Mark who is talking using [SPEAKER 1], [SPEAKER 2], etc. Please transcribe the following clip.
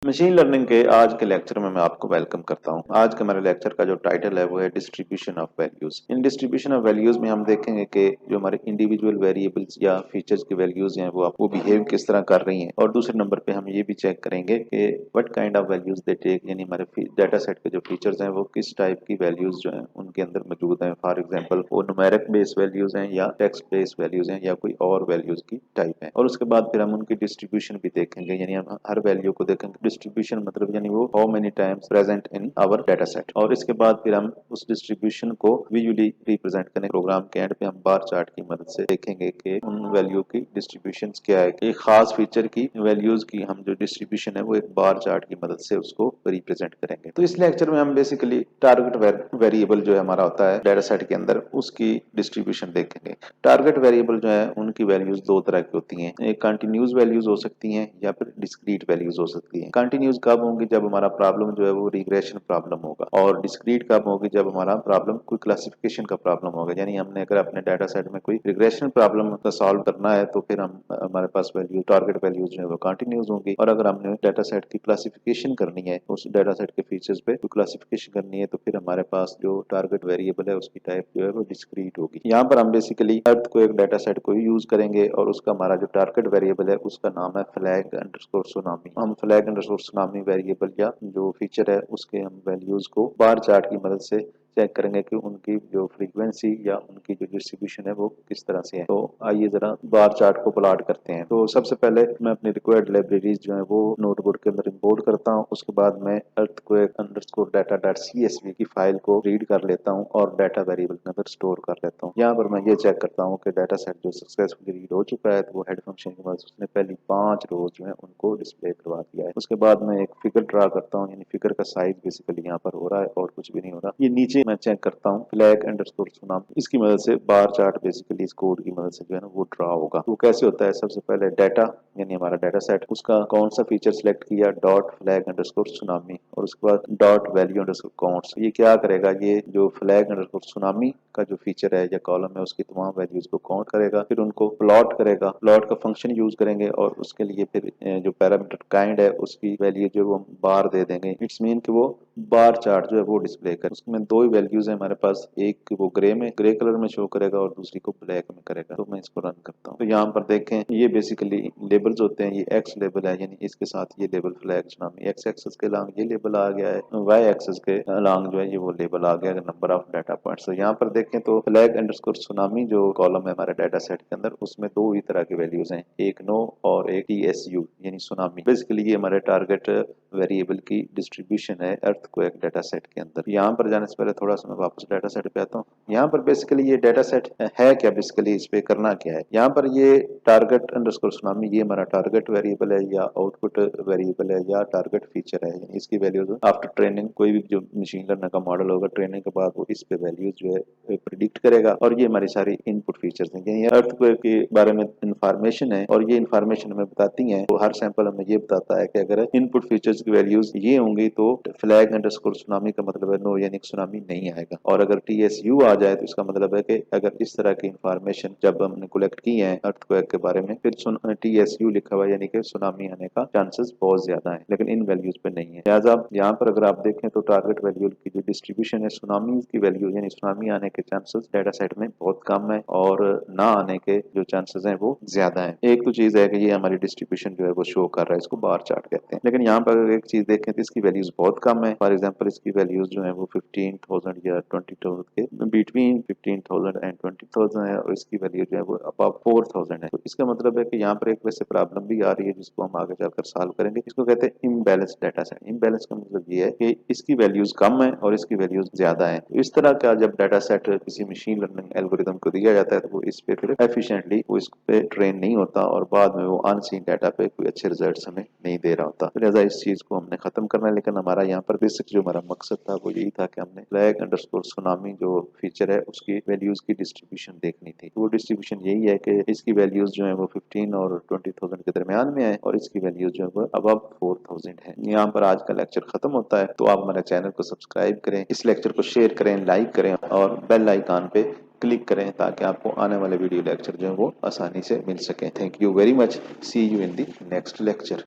[SPEAKER 1] Machine learning के आज के लेक्चर में मैं आपको वेलकम करता हूं। आज के हमारे लेक्चर का जो टाइटल है वो है distribution of values. In distribution of values में हम देखेंगे कि जो हमारे इंडिविजुअल वेरिएबल्स या फीचर्स की वैल्यूज हैं वो आपको बिहेव किस तरह कर रही हैं, और दूसरे नंबर पे हम ये भी चेक करेंगे कि what kind of values they take, यानी हमारे डाटा सेट के जो फीचर्स हैं वो किस टाइप की वैल्यूज जो है उनके अंदर मौजूद हैं। फॉर एग्जाम्पल वो न्यूमेरिक बेस्ड वैल्यूज हैं या टेक्स्ट बेस्ड वैल्यूज हैं या कोई और वैल्यूज की टाइप है। और उसके बाद फिर हम उनकी डिस्ट्रीब्यूशन भी देखेंगे, यानी हम हर वैल्यू को देखेंगे। डिस्ट्रीब्यूशन मतलब यानी वो how many times present in our data set. और इसके बाद फिर हम उस डिस्ट्रीब्यूशन को विजुअली रिप्रेजेंट करने प्रोग्राम के एंड पे हम बार चार्ट की मदद से देखेंगे कि उन वैल्यू की डिस्ट्रीब्यूशन क्या है। एक खास फीचर की वैल्यूज की हम जो डिस्ट्रीब्यूशन है वो एक बार चार्ट की मदद से उसको रिप्रेजेंट करेंगे। तो इस लेक्चर में हम बेसिकली टारगेट वेरिएबल जो है हमारा होता है डाटा सेट के अंदर, उसकी डिस्ट्रीब्यूशन देखेंगे। टारगेट वेरिएबल जो है उनकी वैल्यूज दो तरह की होती हैं, एक कंटिन्यूस वैल्यूज हो सकती हैं या फिर डिस्क्रीट वैल्यूज हो सकती हैं। कंटिन्यूस कब होंगी? जब हमारा प्रॉब्लम जो है वो रिग्रेशन प्रॉब्लम होगा। और डिस्क्रीट कब होगी? जब हमारा प्रॉब्लम कोई क्लासिफिकेशन का प्रॉब्लम होगा। यानी हमने अगर अपने डाटा सेट में कोई रिग्रेशन प्रॉब्लम का सॉल्व करना है तो फिर हम हमारे पास वैल्यू टारगेट वैल्यूज जो है वो कंटिन्यूस होंगी। और अगर हमने डाटा सेट की क्लासिफिकेशन करनी है, उस डाटा सेट के फीचर्स पे क्लासिफिकेशन करनी है, तो फिर हमारे पास जो टारगेट वेरिएबल है उसकी टाइप जो है वो डिस्क्रीट होगी। यहाँ पर हम बेसिकली अर्थ को एक डाटा सेट को यूज करेंगे और उसका हमारा जो टारगेट वेरिएबल है उसका नाम है फ्लैग अंडरस्कोर सुनामी। हम फ्लैग अंडरस्कोर सुनामी वेरिएबल या जो फीचर है उसके हम वैल्यूज को बार चार्ट की मदद से चेक करेंगे कि उनकी जो फ्रीक्वेंसी या उनकी जो डिस्ट्रीब्यूशन है वो किस तरह से है। तो आइए जरा बार चार्ट को प्लॉट करते हैं। तो सबसे पहले मैं अपनी रिक्वायर्ड लाइब्रेरीज जो है वो नोटबुक के अंदर इंपोर्ट करता हूँ। उसके बाद मैं earthquake underscore data dot CSV की फाइल को रीड कर लेता हूँ और डाटा वेरिएबल के अंदर स्टोर कर लेता हूँ। यहाँ पर मैं ये चेक करता हूँ कि डाटा सेट जो सक्सेसफुली रीड हो चुका है तो वो हेड फंक्शन के बाद उसने पहली 5 रोज जो है उनको डिस्प्ले करवा दिया है। उसके बाद मैं एक फिगर ड्रा करता हूँ, यानी फिगर का साइज बेसिकली यहाँ पर हो रहा है और कुछ भी नहीं हो रहा। ये नीचे मैं चेक करता हूँ फ्लैग अंडरस्कोर सुनाम, इसकी मदद से बार चार्ट बेसिकली इस कोड की मदद से जो है ना वो ड्रा होगा। वो कैसे होता है? सबसे पहले डाटा यानी हमारा डाटा सेट, उसका कौन सा फीचर सिलेक्ट किया, डॉट फ्लैग अंडरस्कोर सुनामी, और उसके बाद डॉट वैल्यू अंडरस्कोर काउंट्स। ये क्या करेगा? ये जो फ्लैग अंडरस्कोर सुनामी का जो फीचर है या कॉलम है उसकी तमाम वैल्यूज को काउंट करेगा, फिर उनको प्लॉट करेगा। प्लॉट का फंक्शन यूज करेंगे और उसके लिए फिर जो पैरामीटर काइंड है उसकी वैल्यू जो वो बार दे देंगे। इट्स मीन कि वो बार चार्ट जो है वो डिस्प्ले कर। उसमें दो ही वैल्यूज है हमारे पास, एक वो ग्रे कलर में शो करेगा और दूसरी को ब्लैक में करेगा। तो मैं इसको रन करता हूँ। तो यहाँ पर देखें ये बेसिकली लेबल्स होते हैं। ये एक्स लेबल है, यानी इसके साथ ये label flag tsunami, X axis के अलॉन्ग ये लेबल आ गया है, वाई एक्सेस के अलॉन्ग जो है ये वो लेबल आ गया, नंबर ऑफ डाटा पॉइंट्स। तो यहाँ पर देखें तो फ्लैग अंडरस्कोर सुनामी जो कॉलम है हमारे डाटा सेट के अंदर, उसमें दो ही तरह के वैल्यूज हैं, एक नो और एक TSU यानी सुनामी। बेसिकली ये हमारे टारगेट वेरिएबल की डिस्ट्रीब्यूशन है अर्थक्वेक डाटा सेट के अंदर। यहाँ पर जाने से पहले थोड़ा सा मैं वापस डाटा सेट पे आता हूँ। यहाँ पर बेसिकली ये डाटा सेट है क्या, बेसिकली इस पे करना क्या है? यहाँ पर ये टारगेट अंडरस्कोर सुनामी ये हमारा टारगेट वेरिएबल है या आउटपुट वेरिएबल है या टारगेट फीचर है, यानी इसकी वैल्यूज आफ्टर ट्रेनिंग कोई भी जो मशीन लर्निंग का मॉडल होगा ट्रेनिंग के बाद वो इस पे वैल्यूज जो है प्रिडिक्ट करेगा। और ये हमारी सारी इनपुट फीचर्स हैं, यानी अर्थक्वेक के बारे में इंफॉर्मेशन है और ये इंफॉर्मेशन हमें बताती है। तो हर सैंपल हमें ये बताता है कि अगर इनपुट फीचर्स की वैल्यूज ये होंगी तो फ्लैग अंडरस्कोर सुनामी का मतलब है नो, यानी सुनामी नहीं आएगा। और अगर TSU आ जाए तो इसका मतलब है कि अगर इस तरह की इंफॉर्मेशन जब हमने कलेक्ट की है अर्थक्वेक के बारे में, फिर TSU लिखा हुआ यानी कि सुनामी आने का चांसेस बहुत ज्यादा है, लेकिन इन वैल्यूज पे नहीं है। लिहाजा यहाँ पर अगर आप देखें तो टारगेट वैल्यू की जो डिस्ट्रीब्यूशन है सुनामी की वैल्यू यानी सुनामी आने के चांसेस डाटा सेट में बहुत कम है और ना आने के जो चांसेस हैं वो ज्यादा है। एक तो चीज है कि ये हमारी डिस्ट्रीब्यूशन जो है वो शो कर रहा है, इसको बार चार्ट कहते हैं। लेकिन यहाँ पर अगर एक चीज देखें तो इसकी वैल्यूज बहुत कम है। फॉर एग्जाम्पल इसकी वैल्यूज जो है वो 15,000 या 20,000 के बिटवीन 15,000 एंड 20,000 है और इसकी वैल्यू जो है वो अबाव 4,000 है। तो इसका मतलब है कि यहाँ पर एक वैसे प्रॉब्लम भी आ रही है जिसको हम आगे जाकर सॉल्व करेंगे। इसको कहते हैं इम्बैलेंस डाटा सेट। इम्बैलेंस का मतलब ये है कि इसकी वैल्यूज कम है और इसकी वैल्यूज ज्यादा है। तो इस तरह का जब डाटा सेट किसी मशीन लर्निंग एल्गोरिथम को दिया जाता है तो वो इस पे फिर एफिशिएंटली वो इस पे ट्रेन नहीं होता और बाद में वो अनसीन डाटा पे कोई अच्छे रिजल्ट हमें नहीं दे रहा होता। तो लिहाजा इस चीज को हमने खत्म करना है। लेकिन हमारा यहाँ पर बेसिक जो हमारा मकसद था वो यही था कि हमने फ्लैग अंडरस्कोर सुनामी जो फीचर है उसकी वैल्यूज की डिस्ट्रीब्यूशन देखनी थी। वो डिस्ट्रीब्यूशन यही है कि इसकी वैल्यूज जो है वो 15 और 20,000 के दरमियान में है और इसकी वैल्यूज जो है वो अब 4,000 है। यहाँ पर आज का लेक्चर खत्म होता है। तो आप हमारे चैनल को सब्सक्राइब करें, इस लेक्चर को शेयर करें, लाइक करें और बेल आइकन पे क्लिक करें ताकि आपको आने वाले वीडियो लेक्चर जो है वो आसानी से मिल सके। Thank you very much. See you in the next lecture.